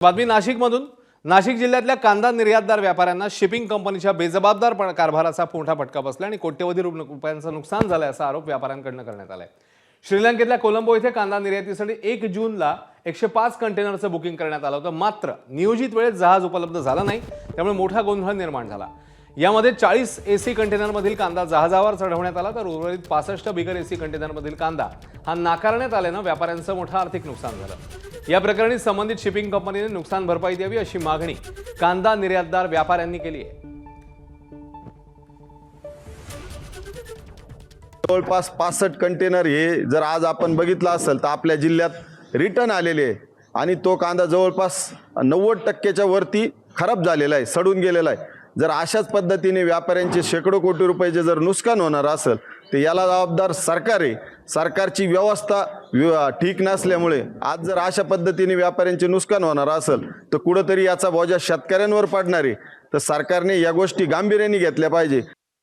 बातमी नाशिकमधून। नाशिक जिल्ह्यातल्या कांदा निर्यातदार व्यापाऱ्यांना शिपिंग कंपनीच्या बेजबाबदार कारभाराचा मोठा फटका बसला आणि कोट्यवधी रुपयांचं नुकसान झालं असा आरोप व्यापाऱ्यांकडून करण्यात आलाय। श्रीलंकेतल्या कोलंबो येथे कांदा निर्यातीसाठी 1 जूनला 105 कंटेनरचं बुकिंग करण्यात आलं होतं, मात्र नियोजित वेळेत जहाज उपलब्ध झालं नाही, त्यामुळे मोठा गोंधळ निर्माण झाला। यामध्ये 40 एसी कंटेनरमधील कांदा जहाजावर चढवण्यात आला, तर उर्वरित 65 बिगर एसी कंटेनरमधील कांदा हा नाकारण्यात आल्यानं व्यापाऱ्यांचं मोठं आर्थिक नुकसान झालं। या प्रकरणी संबंधित शिपिंग कंपनीने नुकसान भरपाई द्यावी अशी मागणी कांदा निर्यातदार व्यापाऱ्यांनी केली आहे। जवळपास 65 कंटेनर हे जर आज आपण बघितलं असेल तर आपल्या जिल्ह्यात रिटर्न आलेले आहे आणि तो कांदा जवळपास 90% वरती खराब झालेला आहे, सडून गेलेला आहे। जर अशाच पद्धतीने व्यापाऱ्यांचे शेकडो कोटी रुपयाचे जर नुकसान होणार असेल तर याला जबाबदार सरकार आहे। सरकारची व्यवस्था ठीक नसल्यामुळे आज जर अशा पद्धतीने व्यापाऱ्यांचे नुकसान होणार असेल तर कुठेतरी याचा बोजा शेतकऱ्यांवर पडणार आहे। तर सरकारने या गोष्टी गांभीर्याने घेतल्या पाहिजे।